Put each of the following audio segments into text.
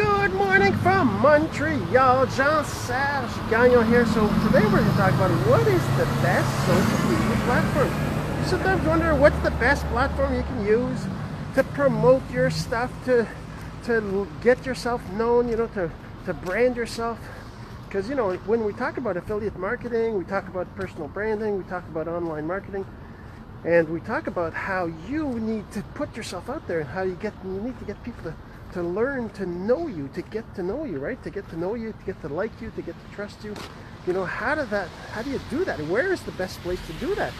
Good morning from Montreal. Jean-Serge, Gagnon here. So today we're going to talk about what is the best social media platform. You sometimes wonder what's the best platform you can use to promote your stuff, to get yourself known, to brand yourself. Because, when we talk about affiliate marketing, we talk about personal branding, we talk about online marketing, and we talk about how you need to put yourself out there and how you need to get people to learn to know you, to get to know you, right? To get to know you, to get to like you, to get to trust you. How do you do that? Where is the best place to do that?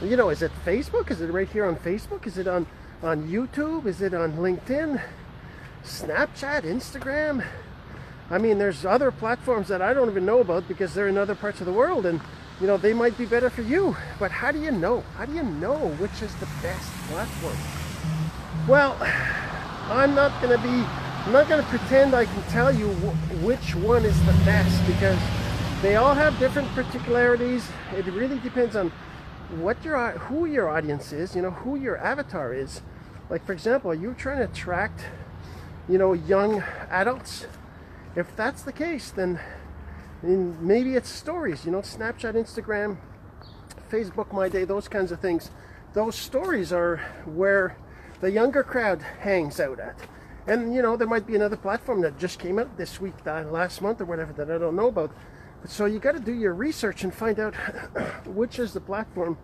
Is it Facebook? Is it right here on Facebook? Is it on YouTube? Is it on LinkedIn? Snapchat? Instagram? I mean, there's other platforms that I don't even know about because they're in other parts of the world, and they might be better for you. But how do you know? How do you know which is the best platform? Well, I'm not going to pretend I can tell you which one is the best, because they all have different particularities. It really depends on who your audience is, who your avatar is. Like, for example, are you trying to attract, young adults? If that's the case, then maybe it's stories, Snapchat, Instagram, Facebook, My Day, those kinds of things. Those stories are where the younger crowd hangs out at. And there might be another platform that just came out this week, last month or whatever, that I don't know about. So you got to do your research and find out which is the platform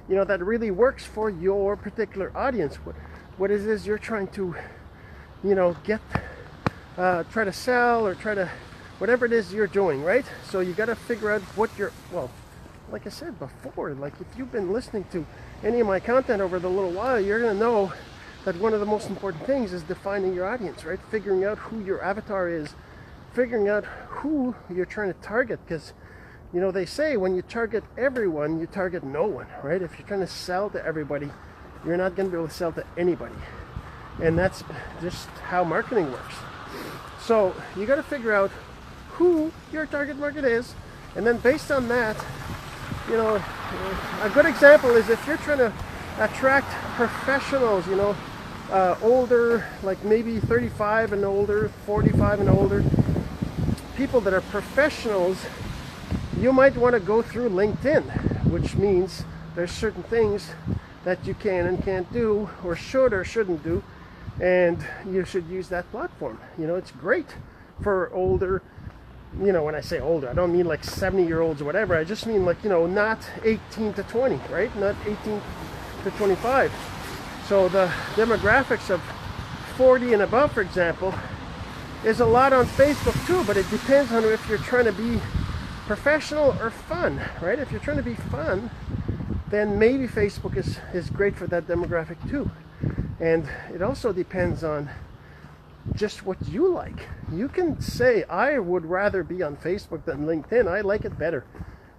that really works for your particular audience. What it is you're trying to try to sell, or whatever it is you're doing, right? So you got to figure out like I said before, like if you've been listening to any of my content over the little while, you're going to know that one of the most important things is defining your audience, right? Figuring out who your avatar is, figuring out who you're trying to target, because they say when you target everyone, you target no one, right? If you're trying to sell to everybody, you're not going to be able to sell to anybody. And that's just how marketing works. So you got to figure out who your target market is, and then based on that, a good example is if you're trying to attract professionals, older, like maybe 35 and older, 45 and older, people that are professionals, you might want to go through LinkedIn, which means there's certain things that you can and can't do, or should or shouldn't do, and you should use that platform. It's great for older, when I say older, I don't mean like 70-year-olds or whatever. I just mean like, not 18 to 20, right? Not 18 to 25. So the demographics of 40 and above, for example, is a lot on Facebook too, but it depends on if you're trying to be professional or fun, right? If you're trying to be fun, then maybe Facebook is great for that demographic too. And it also depends on just what you like. You can say, I would rather be on Facebook than LinkedIn. I like it better.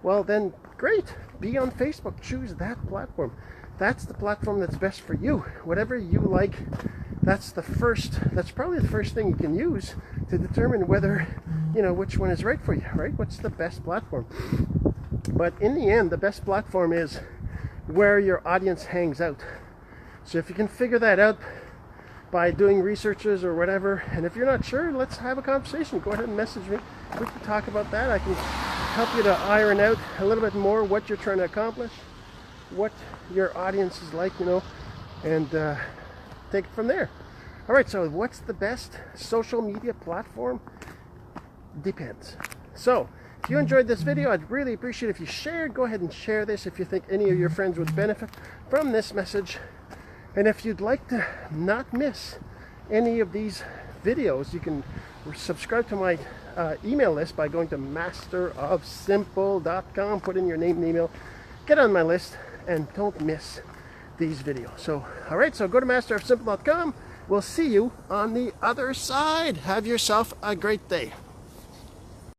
Well, then great. Be on Facebook. Choose that platform. That's the platform that's best for you. Whatever you like, that's probably the first thing you can use to determine whether, which one is right for you, right? What's the best platform? But in the end, the best platform is where your audience hangs out. So if you can figure that out by doing researches or whatever, and if you're not sure, let's have a conversation. Go ahead and message me. We can talk about that. I can help you to iron out a little bit more what you're trying to accomplish, what your audience is like, and take it from there. All right, so what's the best social media platform? Depends. So if you enjoyed this video, I'd really appreciate if you shared. Go ahead and share this if you think any of your friends would benefit from this message. And if you'd like to not miss any of these videos, you can subscribe to my email list by going to masterofsimple.com. Put in your name and email, get on my list, and don't miss these videos. So, all right, so go to masterofsimple.com. We'll see you on the other side. Have yourself a great day.